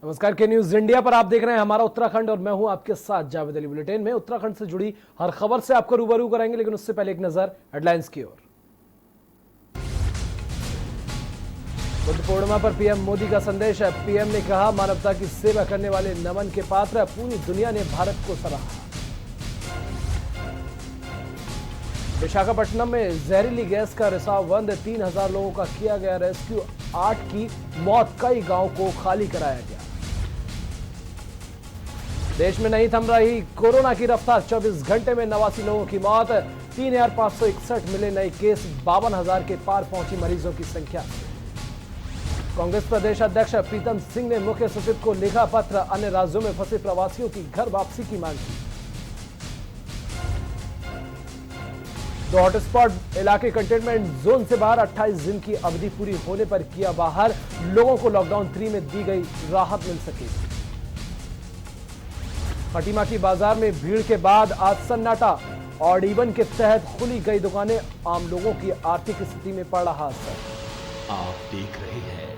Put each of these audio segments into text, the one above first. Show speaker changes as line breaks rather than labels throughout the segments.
नमस्कार के news India पर आप देख रहे हैं हमारा उत्तराखंड और मैं हूं आपके साथ जावेद अली। बुलेटिन में उत्तराखंड से जुड़ी हर खबर से आपको रूबरू कराएंगे, लेकिन उससे पहले एक नजर हेडलाइंस की ओर। बुद्ध पूर्णिमा पर पीएम मोदी का संदेश है। पीएम ने कहा, मानवता की सेवा करने वाले नमन के पात्र, पूरी दुनिया ने भारत को सराहा। विशाखापट्टनम में जहरीली गैस का रिसाव बंद, 3000 लोगों का किया गया रेस्क्यू, 8 की मौत, कई गांव को खाली कराया गया। देश में नहीं थम रही कोरोना की रफ्तार, 24 घंटे में 89 लोगों की मौत, 3561 मिले नए केस, 52,000 के पार पहुंची मरीजों की संख्या। कांग्रेस प्रदेश अध्यक्ष प्रीतम सिंह ने मुख्य सचिव को लिखा पत्र, अन्य राज्यों में फंसे प्रवासियों की घर वापसी की मांग की। तो हॉटस्पॉट इलाके कंटेनमेंट जोन से बाहर 28 दिन की अवधि पूरी होने पर किया बाहर, लोगों को लॉकडाउन 3 में दी गई राहत मिल सकेगी। खटीमा की बाजार में भीड़ के बाद आज सन्नाटा, ऑड इवन के तहत खुली गई दुकानें, आम लोगों की आर्थिक स्थिति में पड़ रहा असर।
आप देख रहे हैं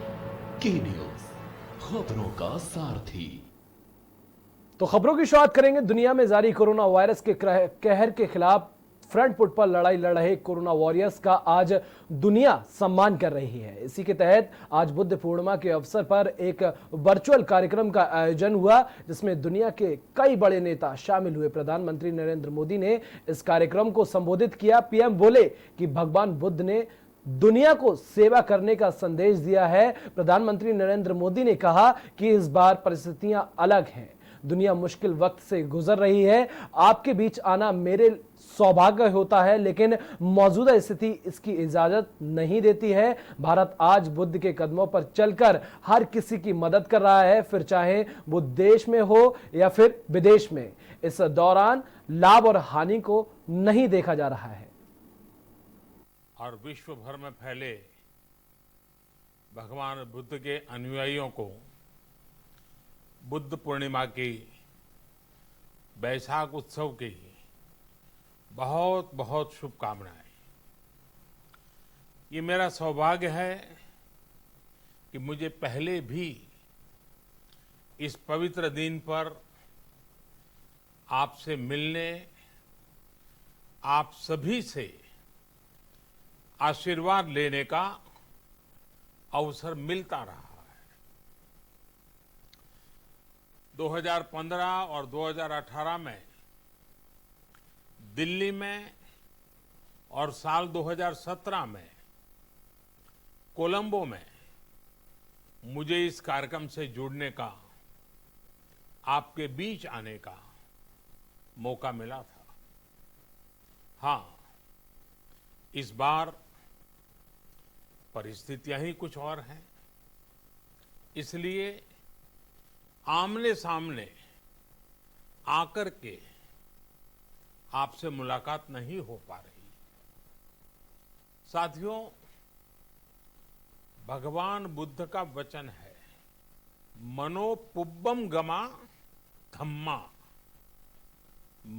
के न्यूज, खबरों का सारथी।
तो खबरों की शुरुआत करेंगे दुनिया में जारी कोरोना वायरस के कहर के खिलाफ फ्रंट फुट पर लड़ाई लड़ रहे कोरोना वॉरियर्स का आज दुनिया सम्मान कर रही है। इसी के तहत आज बुद्ध पूर्णिमा के अवसर पर एक वर्चुअल कार्यक्रम का आयोजन हुआ, जिसमें दुनिया के कई बड़े नेता शामिल हुए। प्रधानमंत्री नरेंद्र मोदी ने इस कार्यक्रम को संबोधित किया। पीएम बोले कि भगवान बुद्ध ने दुनिया को सेवा करने का संदेश दिया है। प्रधानमंत्री नरेंद्र मोदी ने कहा कि इस बार परिस्थितियां अलग हैं, दुनिया मुश्किल वक्त से गुजर रही है, आपके बीच आना मेरे सौभाग्य होता है, लेकिन मौजूदा स्थिति इसकी इजाजत नहीं देती है। भारत आज बुद्ध के कदमों पर चलकर हर किसी की मदद कर रहा है, फिर चाहे वो देश में हो या फिर विदेश में। इस दौरान लाभ और हानि को नहीं देखा जा रहा है।
और विश्व भर में फैले भगवान बुद्ध के अनुयायियों को बुद्ध पूर्णिमा की, बैसाख उत्सव की बहुत बहुत शुभकामनाएं। ये मेरा सौभाग्य है कि मुझे पहले भी इस पवित्र दिन पर आपसे मिलने, आप सभी से आशीर्वाद लेने का अवसर मिलता रहा है। 2015 और 2018 में दिल्ली में और साल 2017 में कोलंबो में मुझे इस कार्यक्रम से जुड़ने का, आपके बीच आने का मौका मिला था। हाँ, इस बार परिस्थितियां ही कुछ और हैं, इसलिए आमने सामने आकर के आपसे मुलाकात नहीं हो पा रही। साथियों, भगवान बुद्ध का वचन है, मनो पुब्बम गमा धम्मा,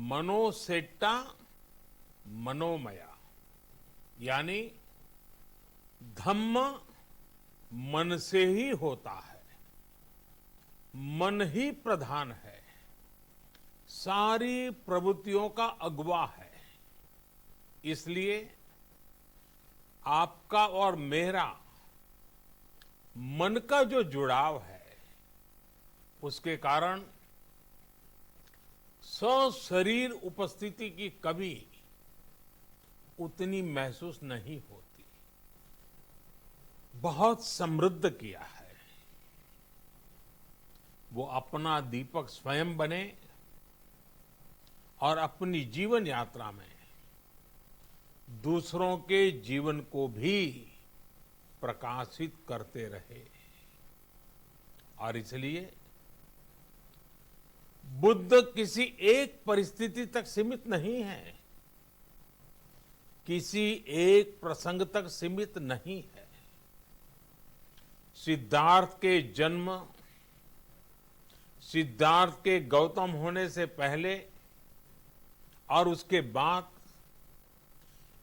मनोसेट्टा मनोमया, यानी धम्म मन से ही होता है, मन ही प्रधान है, सारी प्रवृत्तियों का अगुवा है। इसलिए आपका और मेरा मन का जो जुड़ाव है, उसके कारण सशरीर उपस्थिति की कभी उतनी महसूस नहीं होती। बहुत समृद्ध किया है। वो अपना दीपक स्वयं बने और अपनी जीवन यात्रा में दूसरों के जीवन को भी प्रकाशित करते रहे। और इसलिए बुद्ध किसी एक परिस्थिति तक सीमित नहीं है, किसी एक प्रसंग तक सीमित नहीं है। सिद्धार्थ के जन्म, सिद्धार्थ के गौतम होने से पहले और उसके बाद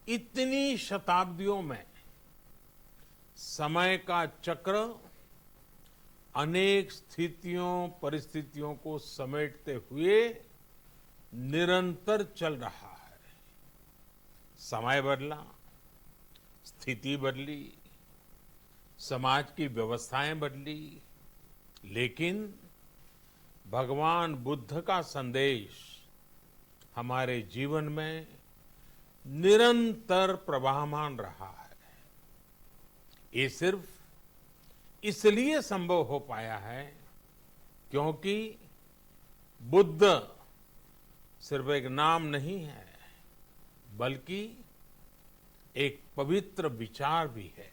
इतनी शताब्दियों में समय का चक्र अनेक स्थितियों परिस्थितियों को समेटते हुए निरंतर चल रहा है। समय बदला, स्थिति बदली, समाज की व्यवस्थाएं बदली, लेकिन भगवान बुद्ध का संदेश हमारे जीवन में निरंतर प्रवाहमान रहा है। ये सिर्फ इसलिए संभव हो पाया है क्योंकि बुद्ध सिर्फ एक नाम नहीं है, बल्कि एक पवित्र विचार भी है।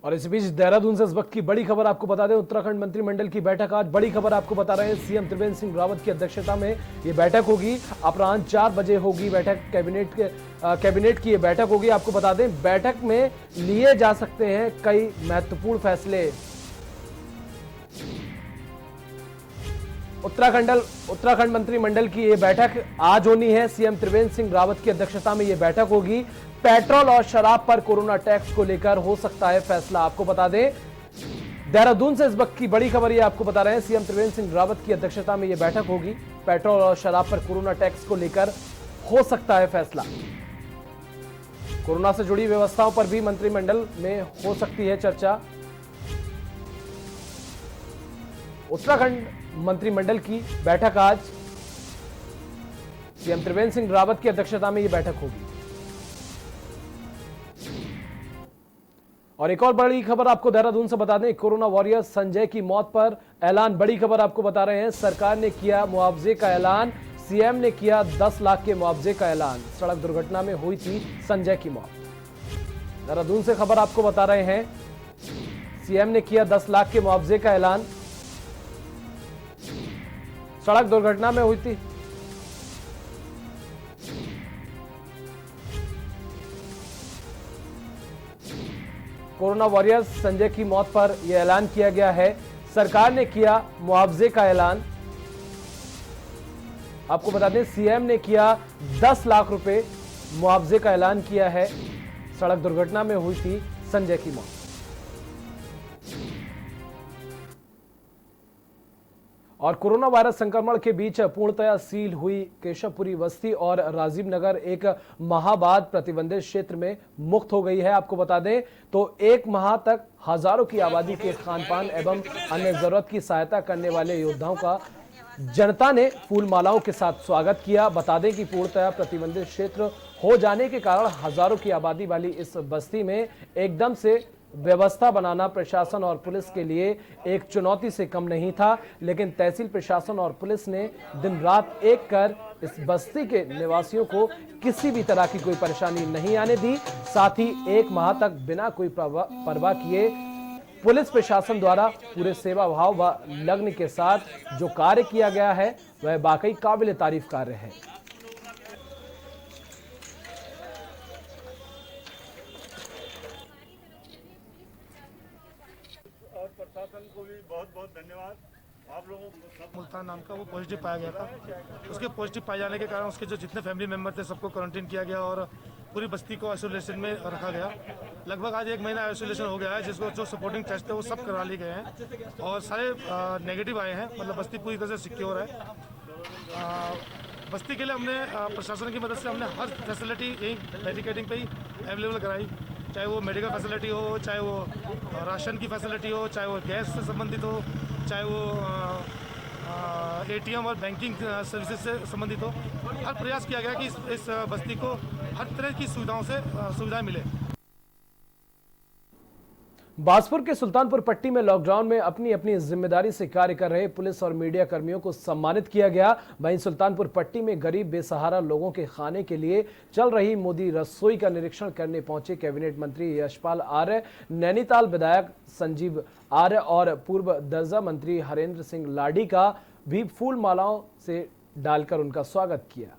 और इस बीच देहरादून से इस वक्त की बड़ी खबर आपको बता दें, उत्तराखंड मंत्रिमंडल की बैठक आज, बड़ी खबर आपको बता रहे हैं, सीएम त्रिवेंद्र सिंह रावत की अध्यक्षता में ये बैठक होगी। अपराह्न 4 बजे होगी बैठक, कैबिनेट की ये बैठक होगी। आपको बता दें, बैठक में लिए जा सकते हैं कई महत्वपूर्ण फैसले। उत्तराखंड मंत्रिमंडल की ये बैठक आज होनी है, सीएम त्रिवेंद्र सिंह रावत की अध्यक्षता में ये बैठक होगी। पेट्रोल और शराब पर कोरोना टैक्स को लेकर हो सकता है फैसला। आपको बता दें, देहरादून से इस वक्त की बड़ी खबर ये आपको बता रहे हैं, सीएम त्रिवेंद्र सिंह रावत की अध्यक्षता में ये बैठक होगी। पेट्रोल और शराब पर कोरोना टैक्स को लेकर हो सकता है फैसला। कोरोना से जुड़ी व्यवस्थाओं पर भी मंत्रिमंडल में हो सकती है चर्चा। उत्तराखंड मंत्रिमंडल की बैठक आज, सीएम त्रिवेंद्र सिंह रावत की अध्यक्षता में यह बैठक होगी। और एक और बड़ी खबर आपको देहरादून से बता दें, कोरोना वॉरियर संजय की मौत पर ऐलान, बड़ी खबर आपको बता रहे हैं, सरकार ने किया मुआवजे का ऐलान, सीएम ने किया 10 लाख के मुआवजे का ऐलान। सड़क दुर्घटना में हुई थी संजय की मौत। देहरादून से खबर आपको बता रहे हैं, सीएम ने किया 10 लाख के मुआवजे का ऐलान, सड़क दुर्घटना में हुई थी। कोरोना वॉरियर्स संजय की मौत पर यह ऐलान किया गया है, सरकार ने किया मुआवजे का ऐलान। आपको बता दें, सीएम ने किया 10 लाख रुपए मुआवजे का ऐलान किया है। सड़क दुर्घटना में हुई थी संजय की मौत। और कोरोना वायरस संक्रमण के बीच पूर्णतया सील हुई केशवपुरी बस्ती और राजीव नगर एक माह बाद प्रतिबंधित क्षेत्र में मुक्त हो गई है। आपको बता दें तो 1 माह तक हजारों की आबादी के खान-पान एवं अन्य जरूरत की सहायता करने वाले योद्धाओं का जनता ने फूल मालाओं के साथ स्वागत किया। बता दें कि पूर्णतया प्रतिबंधित क्षेत्र हो जाने के कारण हजारों की आबादी वाली इस बस्ती में एकदम से व्यवस्था बनाना प्रशासन और पुलिस के लिए एक चुनौती से कम नहीं था, लेकिन तहसील प्रशासन और पुलिस ने दिन रात एक कर इस बस्ती के निवासियों को किसी भी तरह की कोई परेशानी नहीं आने दी। साथ ही 1 माह तक बिना कोई परवाह किए पुलिस प्रशासन द्वारा पूरे सेवा भाव व लग्न के साथ जो कार्य किया गया है वह वाकई काबिल तारीफ कार्य है।
और प्रशासन को भी बहुत बहुत धन्यवाद। आप लोगों को मुल्तान नाम का वो पॉजिटिव पाया गया था, उसके पॉजिटिव पाए जाने के कारण उसके जो जितने फैमिली मेंबर थे सबको क्वारंटीन किया गया और पूरी बस्ती को आइसोलेशन में रखा गया। लगभग आज 1 महीना आइसोलेशन हो गया है, जिसको जो सपोर्टिंग टेस्ट है वो सब करवा लिए गए हैं और सारे नेगेटिव आए हैं। मतलब बस्ती पूरी तरह से सिक्योर है। बस्ती के लिए हमने प्रशासन की मदद से हमने हर फैसिलिटी यही बैरिकेडिंग पे ही अवेलेबल कराई, चाहे वो मेडिकल फैसिलिटी हो, चाहे वो राशन की फैसिलिटी हो, चाहे वो गैस से संबंधित हो, चाहे वो एटीएम और बैंकिंग सर्विसेज से संबंधित हो। हर प्रयास किया गया कि इस बस्ती को हर तरह की सुविधाएं मिले।
बाजपुर के सुल्तानपुर पट्टी में लॉकडाउन में अपनी अपनी जिम्मेदारी से कार्य कर रहे पुलिस और मीडिया कर्मियों को सम्मानित किया गया। वहीं सुल्तानपुर पट्टी में गरीब बेसहारा लोगों के खाने के लिए चल रही मोदी रसोई का निरीक्षण करने पहुंचे कैबिनेट मंत्री यशपाल आर्य, नैनीताल विधायक संजीव आर्य और पूर्व दर्जा मंत्री हरेंद्र सिंह लाडी का भी फूल मालाओं से डालकर उनका स्वागत किया।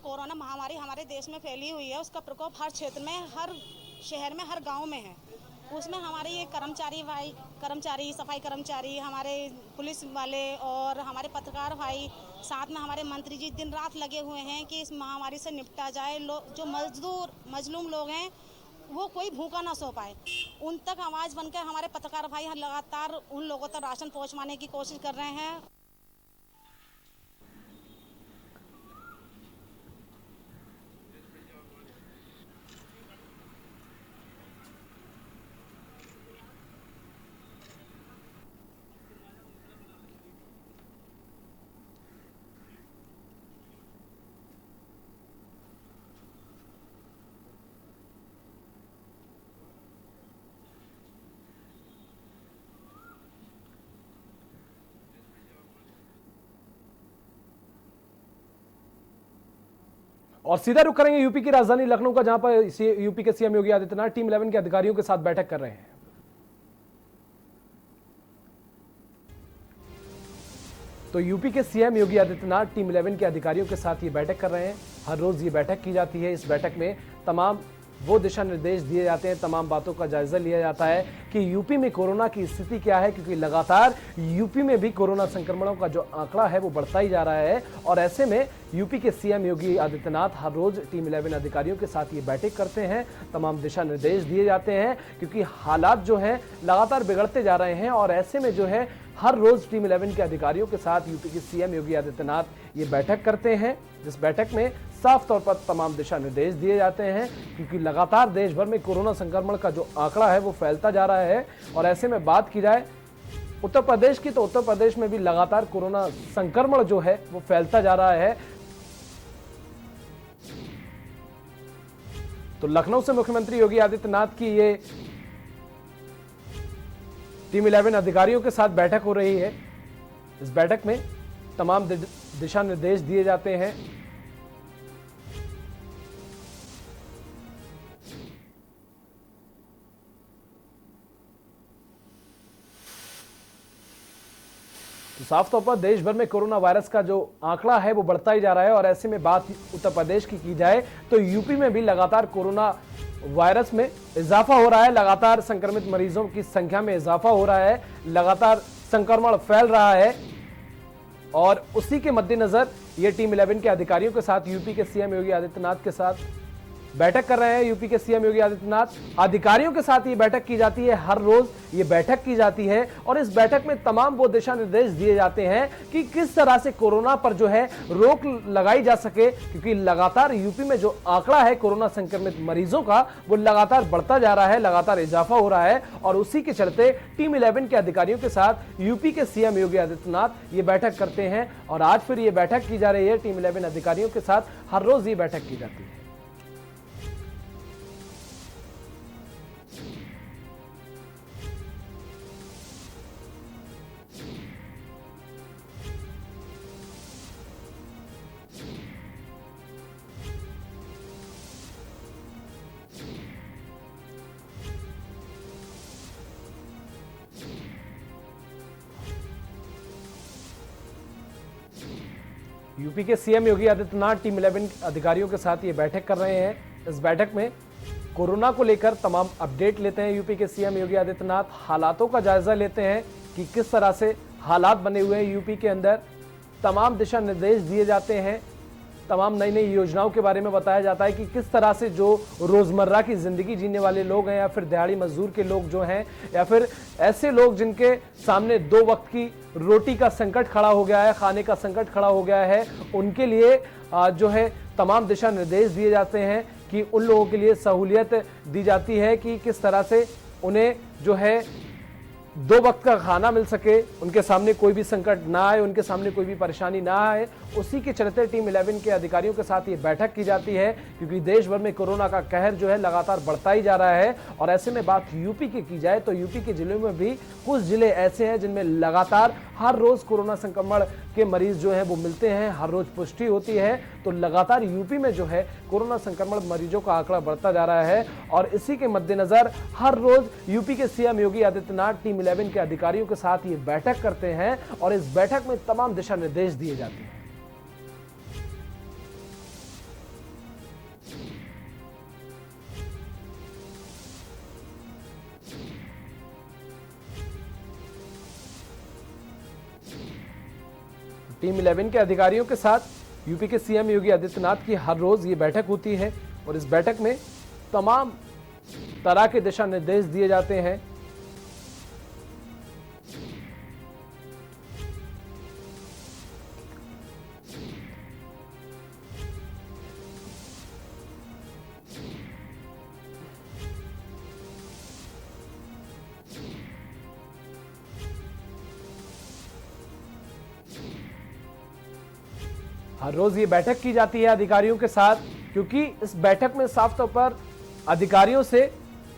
कोरोना महामारी हमारे देश में फैली हुई है, उसका प्रकोप हर क्षेत्र में, हर शहर में, हर गांव में है। उसमें हमारे ये कर्मचारी सफाई कर्मचारी, हमारे पुलिस वाले और हमारे पत्रकार भाई, साथ में हमारे मंत्री जी दिन रात लगे हुए हैं कि इस महामारी से निपटा जाए। जो मजलूम लोग हैं वो कोई भूखा ना सो पाए, उन तक आवाज़ बनकर हमारे पत्रकार भाई लगातार उन लोगों तक राशन पहुंचवाने की कोशिश कर रहे हैं।
और सीधा रुख करेंगे यूपी की राजधानी लखनऊ का, जहां पर यूपी के सीएम योगी आदित्यनाथ टीम 11 के अधिकारियों के साथ बैठक कर रहे हैं। तो यूपी के सीएम योगी आदित्यनाथ टीम 11 के अधिकारियों के साथ ये बैठक कर रहे हैं। हर रोज ये बैठक की जाती है। इस बैठक में तमाम वो दिशा निर्देश दिए जाते हैं, तमाम बातों का जायजा लिया जाता है कि यूपी में कोरोना की स्थिति क्या है, क्योंकि लगातार यूपी में भी कोरोना संक्रमणों का जो आंकड़ा है वो बढ़ता ही जा रहा है। और ऐसे में यूपी के सीएम योगी आदित्यनाथ हर रोज टीम 11 अधिकारियों के साथ ये बैठक करते हैं, तमाम दिशा निर्देश दिए जाते हैं, क्योंकि हालात जो हैं लगातार बिगड़ते जा रहे हैं। और ऐसे में जो है हर रोज टीम 11 के अधिकारियों के साथ यूपी के सीएम योगी आदित्यनाथ ये बैठक करते हैं, जिस बैठक में साफ तौर पर तमाम दिशा निर्देश दिए जाते हैं, क्योंकि लगातार देश भर में कोरोना संक्रमण का जो आंकड़ा है वो फैलता जा रहा है। और ऐसे में बात की जाए उत्तर प्रदेश की, तो उत्तर प्रदेश में भी लगातार कोरोना संक्रमण जो है वो फैलता जा रहा है। तो लखनऊ से मुख्यमंत्री योगी आदित्यनाथ की ये टीम 11 अधिकारियों के साथ बैठक हो रही है। इस बैठक में तमाम दिशा निर्देश दिए जाते हैं। तो साफ तौर पर देश भर में कोरोना वायरस का जो आंकड़ा है वो बढ़ता ही जा रहा है। और ऐसे में बात उत्तर प्रदेश की जाए तो यूपी में भी लगातार कोरोना वायरस में इजाफा हो रहा है, लगातार संक्रमित मरीजों की संख्या में इजाफा हो रहा है, लगातार संक्रमण फैल रहा है। और उसी के मद्देनजर ये टीम 11 के अधिकारियों के साथ यूपी के सीएम योगी आदित्यनाथ के साथ बैठक कर रहे हैं। यूपी के सीएम योगी आदित्यनाथ अधिकारियों के साथ ये बैठक की जाती है, हर रोज ये बैठक की जाती है। और इस बैठक में तमाम वो दिशा निर्देश दिए जाते हैं कि किस तरह से कोरोना पर जो है रोक लगाई जा सके, क्योंकि लगातार यूपी में जो आंकड़ा है कोरोना संक्रमित मरीजों का वो लगातार बढ़ता जा रहा है, लगातार इजाफा हो रहा है। और उसी के चलते टीम 11 के अधिकारियों के साथ यूपी के सीएम योगी आदित्यनाथ ये बैठक करते हैं। और आज फिर ये बैठक की जा रही है टीम 11 अधिकारियों के साथ, हर रोज ये बैठक की जाती है। यूपी के सीएम योगी आदित्यनाथ टीम 11 अधिकारियों के साथ ये बैठक कर रहे हैं। इस बैठक में कोरोना को लेकर तमाम अपडेट लेते हैं यूपी के सीएम योगी आदित्यनाथ, हालातों का जायजा लेते हैं कि किस तरह से हालात बने हुए हैं यूपी के अंदर, तमाम दिशा निर्देश दिए जाते हैं, तमाम नई नई योजनाओं के बारे में बताया जाता है कि किस तरह से जो रोजमर्रा की जिंदगी जीने वाले लोग हैं, या फिर दिहाड़ी मजदूर के लोग जो हैं, या फिर ऐसे लोग जिनके सामने 2 वक्त की रोटी का संकट खड़ा हो गया है, खाने का संकट खड़ा हो गया है, उनके लिए जो है तमाम दिशा निर्देश दिए जाते हैं कि उन लोगों के लिए सहूलियत दी जाती है कि किस तरह से उन्हें जो है 2 वक्त का खाना मिल सके, उनके सामने कोई भी संकट ना आए, उनके सामने कोई भी परेशानी ना आए। उसी के चलते टीम 11 के अधिकारियों के साथ ये बैठक की जाती है, क्योंकि देश भर में कोरोना का कहर जो है लगातार बढ़ता ही जा रहा है। और ऐसे में बात यूपी की जाए तो यूपी के जिलों में भी कुछ जिले ऐसे हैं जिनमें लगातार हर रोज कोरोना संक्रमण के मरीज जो है वो मिलते हैं, हर रोज पुष्टि होती है। तो लगातार यूपी में जो है कोरोना संक्रमण मरीजों का आंकड़ा बढ़ता जा रहा है। और इसी के मद्देनजर हर रोज यूपी के सीएम योगी आदित्यनाथ टीम 11 के अधिकारियों के साथ ये बैठक करते हैं। और इस बैठक में तमाम दिशा निर्देश दिए जाते हैं। टीम 11 के अधिकारियों के साथ यूपी के सीएम योगी आदित्यनाथ की हर रोज ये बैठक होती है और इस बैठक में तमाम तरह के दिशा निर्देश दिए जाते हैं। हर रोज ये बैठक की जाती है अधिकारियों के साथ, क्योंकि इस बैठक में साफ तौर पर अधिकारियों से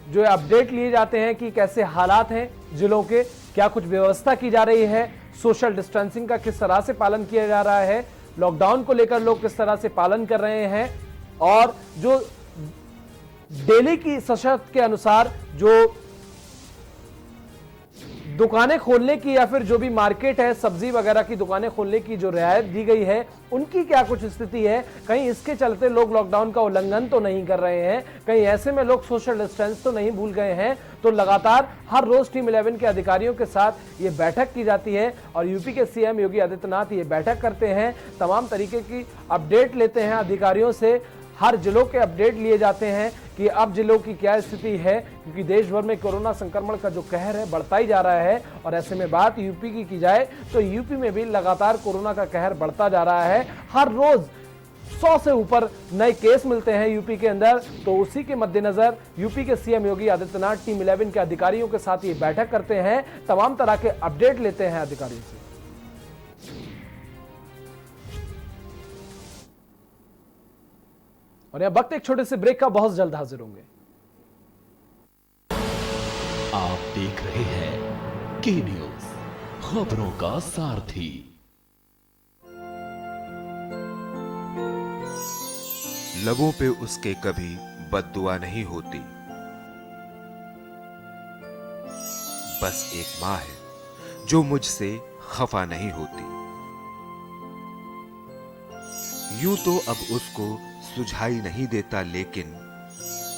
जो अपडेट लिए जाते हैं कि कैसे हालात हैं जिलों के, क्या कुछ व्यवस्था की जा रही है, सोशल डिस्टेंसिंग का किस तरह से पालन किया जा रहा है, लॉकडाउन को लेकर लोग किस तरह से पालन कर रहे हैं, और जो डेली की सशर्त के अनुसार जो दुकानें खोलने की या फिर जो भी मार्केट है सब्जी वगैरह की दुकानें खोलने की जो रियायत दी गई है उनकी क्या कुछ स्थिति है, कहीं इसके चलते लोग लॉकडाउन का उल्लंघन तो नहीं कर रहे हैं, कहीं ऐसे में लोग सोशल डिस्टेंस तो नहीं भूल गए हैं। तो लगातार हर रोज टीम 11 के अधिकारियों के साथ ये बैठक की जाती है और यूपी के सीएम योगी आदित्यनाथ ये बैठक करते हैं, तमाम तरीके की अपडेट लेते हैं अधिकारियों से, हर जिलों के अपडेट लिए जाते हैं कि अब जिलों की क्या स्थिति है, क्योंकि देश भर में कोरोना संक्रमण का जो कहर है बढ़ता ही जा रहा है। और ऐसे में बात यूपी की जाए तो यूपी में भी लगातार कोरोना का कहर बढ़ता जा रहा है। हर रोज 100 से ऊपर नए केस मिलते हैं यूपी के अंदर। तो उसी के मद्देनजर यूपी के सीएम योगी आदित्यनाथ टीम 11 के अधिकारियों के साथ ये बैठक करते हैं, तमाम तरह के अपडेट लेते हैं अधिकारियों से। और यह वक्त एक छोटे से ब्रेक का, बहुत जल्द हाजिर होंगे।
आप देख रहे हैं के न्यूज, खबरों का सारथी।
लबों पे उसके कभी बद्दुआ नहीं होती, बस एक मां है जो मुझसे खफा नहीं होती। यूं तो अब उसको सुझाई नहीं देता, लेकिन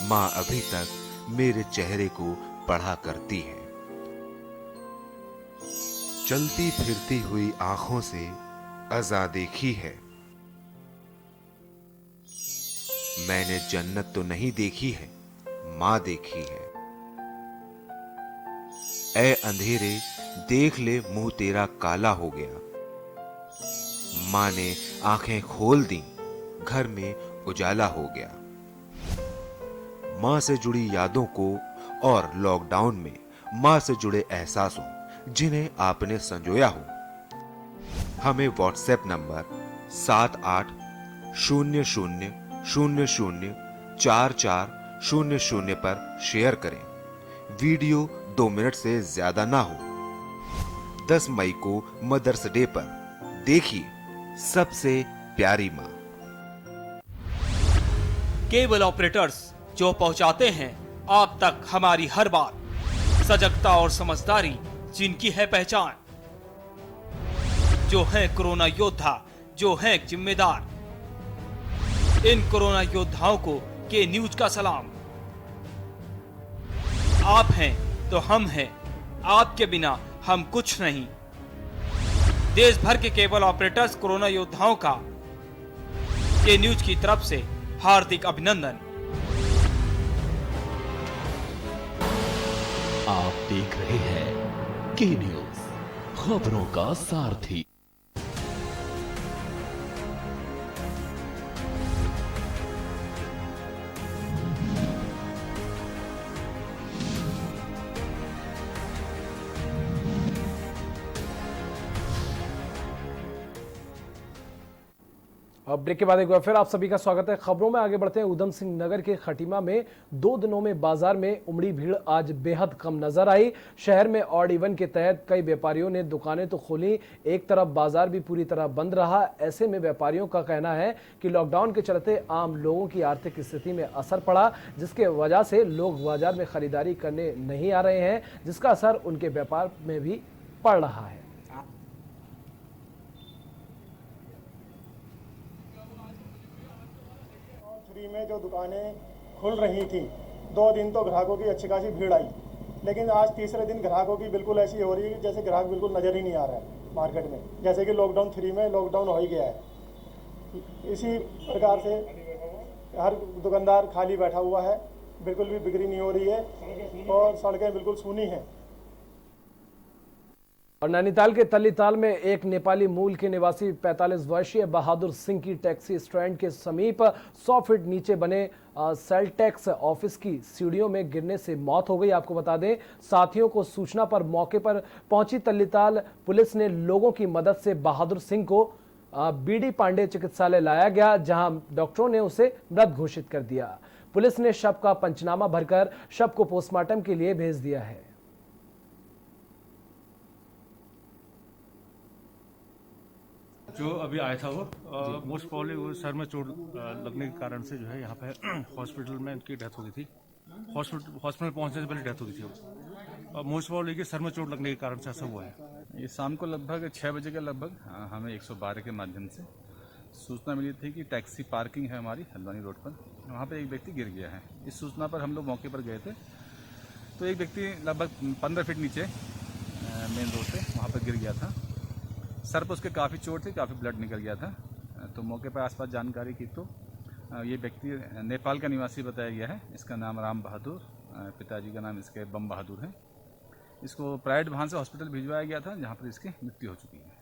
मां अभी तक मेरे चेहरे को पढ़ा करती है। चलती फिरती हुई आंखों से अज़ा देखी है, मैंने जन्नत तो नहीं देखी है, मां देखी है। ऐ अंधेरे देख ले मुंह तेरा काला हो गया, मां ने आंखें खोल दी, घर में उजाला हो गया। मां से जुड़ी यादों को और लॉकडाउन में मां से जुड़े एहसासों जिन्हें आपने संजोया हो, हमें व्हाट्सएप नंबर 7800004400 पर शेयर करें। वीडियो 2 मिनट से ज्यादा ना हो। 10 मई को मदर्स डे पर देखिए सबसे प्यारी मां।
केबल ऑपरेटर्स जो पहुंचाते हैं आप तक हमारी हर बात, सजगता और समझदारी जिनकी है पहचान, जो है कोरोना योद्धा, जो है जिम्मेदार, इन कोरोना योद्धाओं को के न्यूज का सलाम। आप हैं तो हम हैं, आपके बिना हम कुछ नहीं। देश भर के केबल ऑपरेटर्स कोरोना योद्धाओं का के न्यूज की तरफ से हार्दिक अभिनंदन।
आप देख रहे हैं के न्यूज, खबरों का सारथी।
अब ब्रेक के बाद एक बार फिर आप सभी का स्वागत है। खबरों में आगे बढ़ते हैं। उधम सिंह नगर के खटीमा में 2 दिनों में बाजार में उमड़ी भीड़ आज बेहद कम नजर आई। शहर में ऑड इवन के तहत कई व्यापारियों ने दुकानें तो खोली, एक तरफ बाजार भी पूरी तरह बंद रहा। ऐसे में व्यापारियों का कहना है कि लॉकडाउन के चलते आम लोगों की आर्थिक स्थिति में असर पड़ा, जिसके वजह से लोग बाजार में खरीदारी करने नहीं आ रहे हैं, जिसका असर उनके व्यापार में भी पड़ रहा है।
में जो दुकानें खुल रही थी, 2 दिन तो ग्राहकों की अच्छी खासी भीड़ आई, लेकिन आज तीसरे दिन ग्राहकों की बिल्कुल ऐसी हो रही है जैसे ग्राहक बिल्कुल नज़र ही नहीं आ रहा है मार्केट में, जैसे कि लॉकडाउन 3 में लॉकडाउन हो ही गया है। इसी प्रकार से हर दुकानदार खाली बैठा हुआ है, बिल्कुल भी बिक्री नहीं हो रही है और सड़कें बिल्कुल सूनी हैं।
और नैनीताल के तल्लीताल में एक नेपाली मूल के निवासी 45 वर्षीय बहादुर सिंह की टैक्सी स्टैंड के समीप 100 फीट नीचे बने सेल टैक्स ऑफिस की सीढ़ियों में गिरने से मौत हो गई। आपको बता दें, साथियों को सूचना पर मौके पर पहुंची तल्लीताल पुलिस ने लोगों की मदद से बहादुर सिंह को बीडी पांडे चिकित्सालय लाया गया, जहां डॉक्टरों ने उसे मृत घोषित कर दिया। पुलिस ने शव का पंचनामा भरकर शव को पोस्टमार्टम के लिए भेज दिया है।
जो अभी आया था वो मोस्ट प्रॉब्ली वो सर में चोट लगने के कारण से जो है यहाँ पे हॉस्पिटल में इनकी डेथ हो गई थी। हॉस्पिटल पहुंचने से पहले डेथ हो गई थी। मोस्ट प्रॉब्ली कि सर में चोट लगने के कारण से ऐसा हुआ है।
ये शाम को लगभग 6 बजे के लगभग हमें 112 के माध्यम से सूचना मिली थी कि टैक्सी पार्किंग है हमारी हल्द्वानी रोड पर, वहाँ पर एक व्यक्ति गिर गया है। इस सूचना पर हम लोग मौके पर गए थे तो एक व्यक्ति लगभग 15 फीट नीचे मेन रोड से वहाँ पर गिर गया था। सर पर उसके काफ़ी चोट थी, काफ़ी ब्लड निकल गया था। तो मौके पर आसपास जानकारी की तो ये व्यक्ति नेपाल का निवासी बताया गया है। इसका नाम राम बहादुर, पिताजी का नाम इसके बम बहादुर है। इसको प्राइवेट वाहन से हॉस्पिटल भिजवाया गया था, जहाँ पर इसकी मृत्यु हो चुकी है।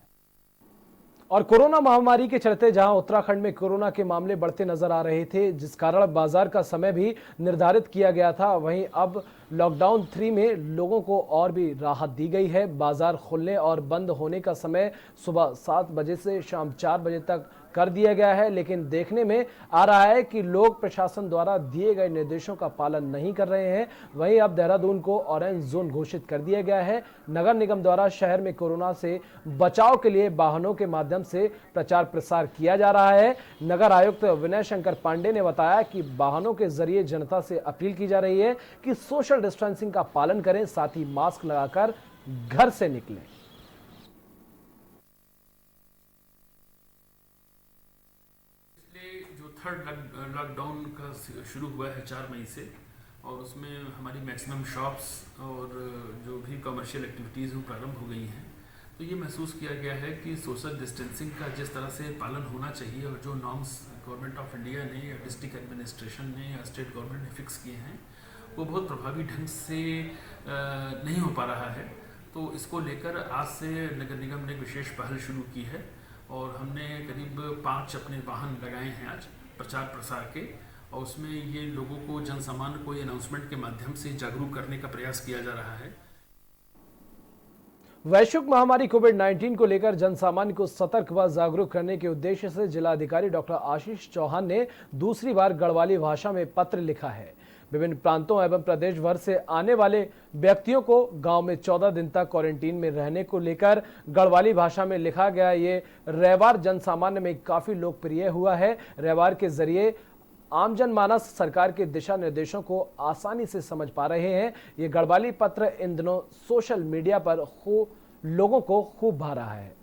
और कोरोना महामारी के चलते जहां उत्तराखंड में कोरोना के मामले बढ़ते नजर आ रहे थे, जिस कारण बाजार का समय भी निर्धारित किया गया था, वहीं अब लॉकडाउन 3 में लोगों को और भी राहत दी गई है। बाजार खुलने और बंद होने का समय सुबह 7 बजे से शाम 4 बजे तक कर दिया गया है, लेकिन देखने में आ रहा है कि लोग प्रशासन द्वारा दिए गए निर्देशों का पालन नहीं कर रहे हैं। वहीं अब देहरादून को ऑरेंज जोन घोषित कर दिया गया है। नगर निगम द्वारा शहर में कोरोना से बचाव के लिए वाहनों के माध्यम से प्रचार प्रसार किया जा रहा है। नगर आयुक्त विनय शंकर पांडे ने बताया कि वाहनों के जरिए जनता से अपील की जा रही है कि सोशल डिस्टेंसिंग का पालन करें, साथ ही मास्क लगाकर घर से निकलें।
थर्ड लॉकडाउन का शुरू हुआ है 4 मई से, और उसमें हमारी मैक्सिमम शॉप्स और जो भी कमर्शियल एक्टिविटीज़ वो प्रारंभ हो गई हैं। तो ये महसूस किया गया है कि सोशल डिस्टेंसिंग का जिस तरह से पालन होना चाहिए और जो नॉर्म्स गवर्नमेंट ऑफ इंडिया ने या डिस्ट्रिक्ट एडमिनिस्ट्रेशन ने या स्टेट गवर्नमेंट ने फिक्स किए हैं, वो बहुत प्रभावी ढंग से नहीं हो पा रहा है। तो इसको लेकर आज से नगर निगम ने विशेष पहल शुरू की है और हमने करीब 5 अपने वाहन लगाए हैं आज प्रचार प्रसार के, और उसमें ये लोगों को जन सामान्य को अनाउंसमेंट के माध्यम से जागरूक करने का प्रयास किया जा रहा है।
वैश्विक महामारी कोविड-19 को लेकर जनसामान्य को सतर्क व जागरूक करने के उद्देश्य से जिलाधिकारी डॉक्टर आशीष चौहान ने दूसरी बार गढ़वाली भाषा में पत्र लिखा है। विभिन्न प्रांतों एवं प्रदेश भर से आने वाले व्यक्तियों को गांव में 14 दिन तक क्वारंटीन में रहने को लेकर गढ़वाली भाषा में लिखा गया ये रहवार जनसामान्य में काफी लोकप्रिय हुआ है। रहवार के जरिए आम जनमानस सरकार के दिशा निर्देशों को आसानी से समझ पा रहे हैं। ये गढ़वाली पत्र इन दिनों सोशल मीडिया पर लोगों को खूब भा रहा है।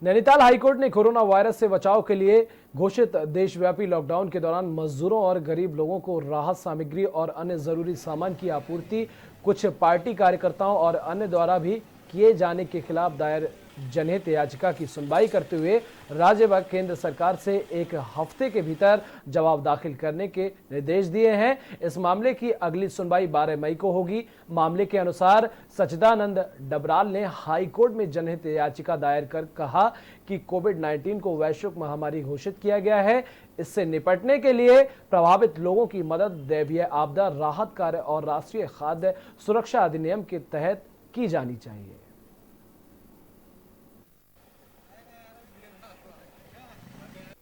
नैनीताल हाईकोर्ट ने कोरोना वायरस से बचाव के लिए घोषित देशव्यापी लॉकडाउन के दौरान मजदूरों और गरीब लोगों को राहत सामग्री और अन्य जरूरी सामान की आपूर्ति कुछ पार्टी कार्यकर्ताओं और अन्य द्वारा भी किए जाने के खिलाफ दायर जनहित याचिका की सुनवाई करते हुए राज्य व केंद्र सरकार से 1 हफ्ते के भीतर जवाब दाखिल करने के निर्देश दिए हैं। इस मामले की अगली सुनवाई 12 मई को होगी। मामले के अनुसार सच्चिदानंद डबराल ने हाई कोर्ट में जनहित याचिका दायर कर कहा कि कोविड-19 को वैश्विक महामारी घोषित किया गया है। इससे निपटने के लिए प्रभावित लोगों की मदद दैवीय आपदा राहत कार्य और राष्ट्रीय खाद्य सुरक्षा अधिनियम के तहत की जानी चाहिए।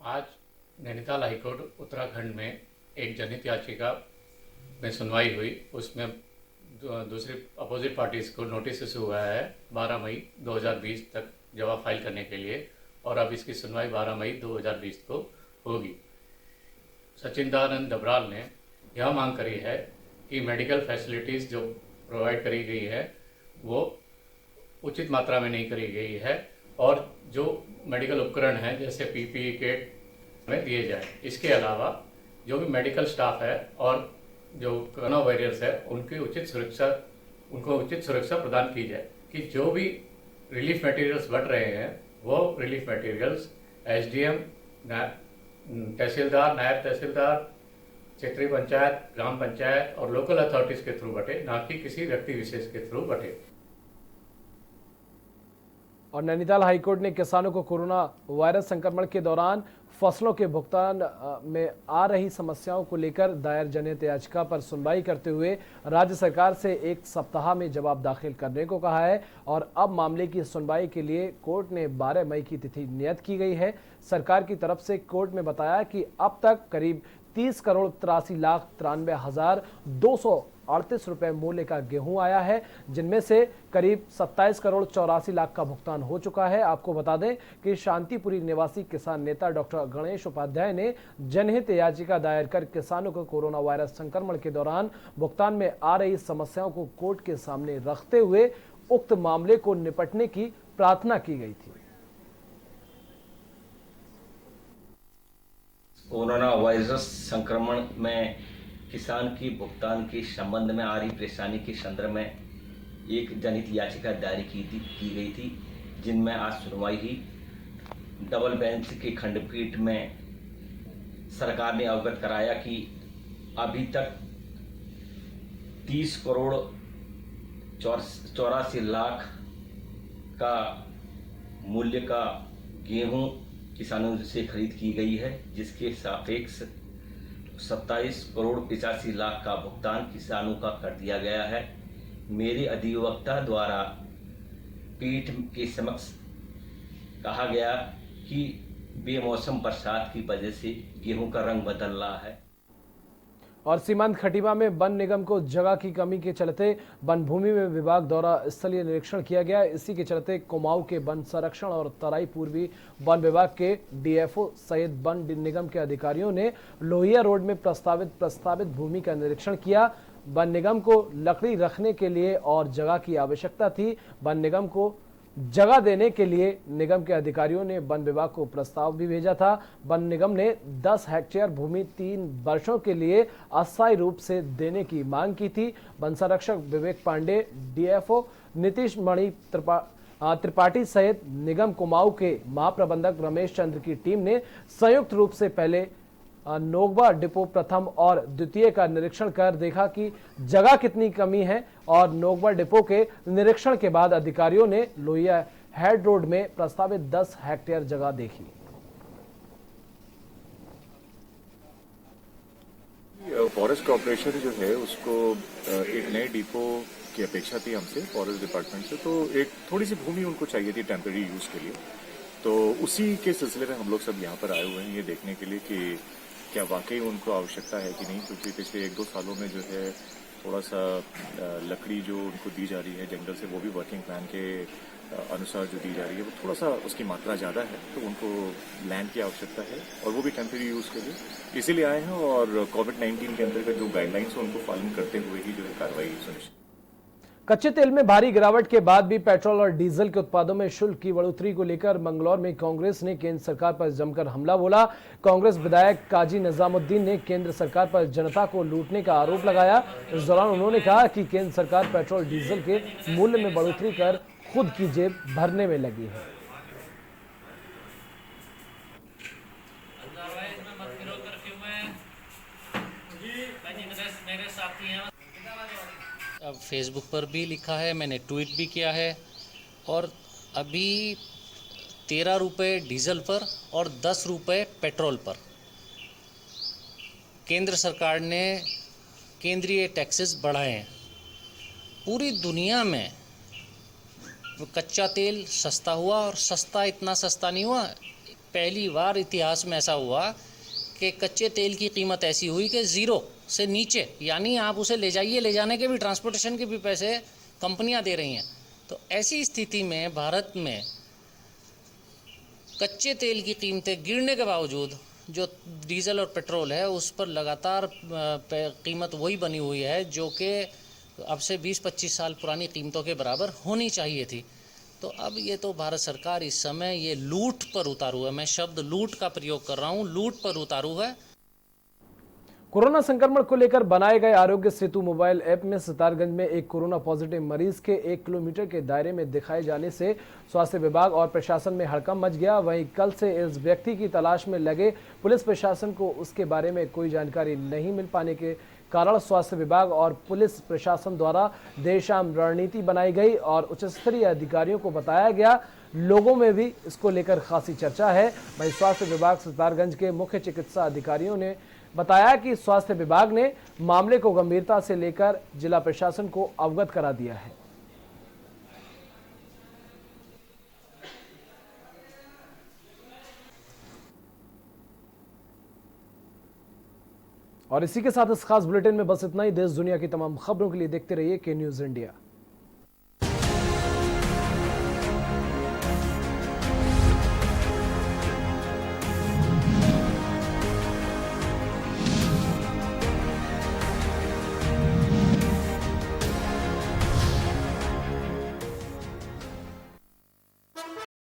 आज नैनीताल हाईकोर्ट उत्तराखंड में एक जनहित याचिका में सुनवाई हुई। उसमें दूसरी अपोजिट पार्टीज को नोटिस इशू हुआ है 12 मई 2020 तक जवाब फाइल करने के लिए, और अब इसकी सुनवाई 12 मई 2020 को होगी। सच्चिदानंद डबराल ने यह मांग करी है कि मेडिकल फैसिलिटीज़ जो प्रोवाइड करी गई है वो उचित मात्रा में नहीं करी गई है और जो मेडिकल उपकरण हैं जैसे पीपीई किट में दिए जाए। इसके अलावा जो भी मेडिकल स्टाफ है और जो कोरोना वॉरियर्स है उनको उचित सुरक्षा प्रदान की जाए कि जो भी रिलीफ मटेरियल्स बढ़ रहे हैं वो रिलीफ मटेरियल्स एसडीएम, तहसीलदार, नायब तहसीलदार, क्षेत्रीय पंचायत, ग्राम पंचायत और लोकल अथॉरिटीज के थ्रू बटे, ना कि किसी व्यक्ति विशेष के थ्रू बटे।
और नैनीताल हाईकोर्ट ने किसानों को कोरोना वायरस संक्रमण के दौरान फसलों के भुगतान में आ रही समस्याओं को लेकर दायर जनहित याचिका पर सुनवाई करते हुए राज्य सरकार से 1 सप्ताह में जवाब दाखिल करने को कहा है और अब मामले की सुनवाई के लिए कोर्ट ने 12 मई की तिथि नियत की गई है। सरकार की तरफ से कोर्ट में बताया कि अब तक करीब 30,83,238 रुपए मूल्य का गेहूं आया है, जिनमें से करीब 27,84,00,000 का भुगतान हो चुका है। आपको बता दें कि शांतिपुरी निवासी किसान नेता डॉक्टर गणेश उपाध्याय ने जनहित याचिका दायर कर किसानों को कोरोना वायरस संक्रमण के दौरान भुगतान में आ रही समस्याओं को कोर्ट के सामने रखते हुए उक्त मामले को निपटने की प्रार्थना की गई थी।
कोरोना वायरस संक्रमण में किसान की भुगतान के संबंध में आ रही परेशानी के संदर्भ में एक जनहित याचिका दायर की गई थी, जिनमें आज सुनवाई हुई। डबल बेंच की खंडपीठ में सरकार ने अवगत कराया कि अभी तक 30,84,00,000 का मूल्य का गेहूं किसानों से खरीद की गई है, जिसके सापेक्ष 27,85,00,000 का भुगतान किसानों का कर दिया गया है। मेरे अधिवक्ता द्वारा पीठ के समक्ष कहा गया कि बेमौसम बरसात की वजह से गेहूं का रंग बदल रहा है।
और सीमांत खटीमा में वन निगम को जगह की कमी के चलते वन भूमि में विभाग द्वारा स्थलीय निरीक्षण किया गया। इसी के चलते कुमाऊं के वन संरक्षण और तराई पूर्वी वन विभाग के डीएफओ सहित वन निगम के अधिकारियों ने लोहिया रोड में प्रस्तावित भूमि का निरीक्षण किया। वन निगम को लकड़ी रखने के लिए और जगह की आवश्यकता थी। वन निगम को जगह देने के लिए निगम के अधिकारियों ने वन विभाग को प्रस्ताव भी भेजा था। वन निगम ने 10 हेक्टेयर भूमि 3 वर्षों के लिए अस्थायी रूप से देने की मांग की थी। वन संरक्षक विवेक पांडे, डीएफओ नीतीश मणि त्रिपाठी सहित निगम कुमाऊं के महाप्रबंधक रमेश चंद्र की टीम ने संयुक्त रूप से पहले नोगवा डिपो प्रथम और द्वितीय का निरीक्षण कर देखा कि जगह कितनी कमी है और नोगवा डिपो के निरीक्षण के बाद अधिकारियों ने लोहिया हेड रोड में प्रस्तावित 10 हेक्टेयर जगह देखी।
फॉरेस्ट कॉर्पोरेशन जो है उसको एक नए डिपो की अपेक्षा थी हमसे फॉरेस्ट डिपार्टमेंट से, तो एक थोड़ी सी भूमि उनको चाहिए थी टेम्पररी यूज के लिए। तो उसी के सिलसिले में हम लोग सब यहाँ पर आए हुए हैं ये देखने के लिए कि क्या वाकई उनको आवश्यकता है कि नहीं, क्योंकि पिछले 1-2 सालों में जो है थोड़ा सा लकड़ी जो उनको दी जा रही है जंगल से, वो भी वर्किंग प्लान के अनुसार जो दी जा रही है वो थोड़ा सा उसकी मात्रा ज़्यादा है, तो उनको लैंड की आवश्यकता है और वो भी टेम्पररी यूज़ के लिए इसीलिए आए हैं। और कोविड-19 के अंतर्गत जो गाइडलाइंस है उनको पालन करते हुए ही जो है कार्रवाई सुनिश्चित।
कच्चे तेल में भारी गिरावट के बाद भी पेट्रोल और डीजल के उत्पादों में शुल्क की बढ़ोतरी को लेकर मंगलौर में कांग्रेस ने केंद्र सरकार पर जमकर हमला बोला। कांग्रेस विधायक काजी निजामुद्दीन ने केंद्र सरकार पर जनता को लूटने का आरोप लगाया। इस दौरान उन्होंने कहा कि केंद्र सरकार पेट्रोल डीजल के मूल्य में बढ़ोतरी कर खुद की जेब भरने में लगी है।
अब फेसबुक पर भी लिखा है, मैंने ट्वीट भी किया है और अभी 13 रुपये डीजल पर और 10 रुपये पेट्रोल पर केंद्र सरकार ने केंद्रीय टैक्सेस बढ़ाए हैं। पूरी दुनिया में कच्चा तेल सस्ता हुआ और सस्ता इतना सस्ता नहीं हुआ। पहली बार इतिहास में ऐसा हुआ कि कच्चे तेल की कीमत ऐसी हुई कि ज़ीरो से नीचे, यानी आप उसे ले जाइए, ले जाने के भी ट्रांसपोर्टेशन के भी पैसे कंपनियां दे रही हैं। तो ऐसी स्थिति में भारत में कच्चे तेल की कीमतें गिरने के बावजूद जो डीजल और पेट्रोल है उस पर लगातार कीमत वही बनी हुई है जो कि अब से 20-25 साल पुरानी कीमतों के बराबर होनी चाहिए थी। तो अब ये तो भारत सरकार इस समय ये लूट पर उतारू है, मैं शब्द लूट का प्रयोग कर रहा हूँ, लूट पर उतारू है।
कोरोना संक्रमण को लेकर बनाए गए आरोग्य सेतु मोबाइल ऐप में सितारगंज में एक कोरोना पॉजिटिव मरीज के 1 किलोमीटर के दायरे में दिखाए जाने से स्वास्थ्य विभाग और प्रशासन में हड़कंप मच गया। वहीं कल से इस व्यक्ति की तलाश में लगे पुलिस प्रशासन को उसके बारे में कोई जानकारी नहीं मिल पाने के कारण स्वास्थ्य विभाग और पुलिस प्रशासन द्वारा देर शाम रणनीति बनाई गई और उच्च स्तरीय अधिकारियों को बताया गया। लोगों में भी इसको लेकर खासी चर्चा है। वहीं स्वास्थ्य विभाग सितारगंज के मुख्य चिकित्सा अधिकारियों ने बताया कि स्वास्थ्य विभाग ने मामले को गंभीरता से लेकर जिला प्रशासन को अवगत करा दिया है। और इसी के साथ इस खास बुलेटिन में बस इतना ही। देश दुनिया की तमाम खबरों के लिए देखते रहिए के न्यूज़ इंडिया।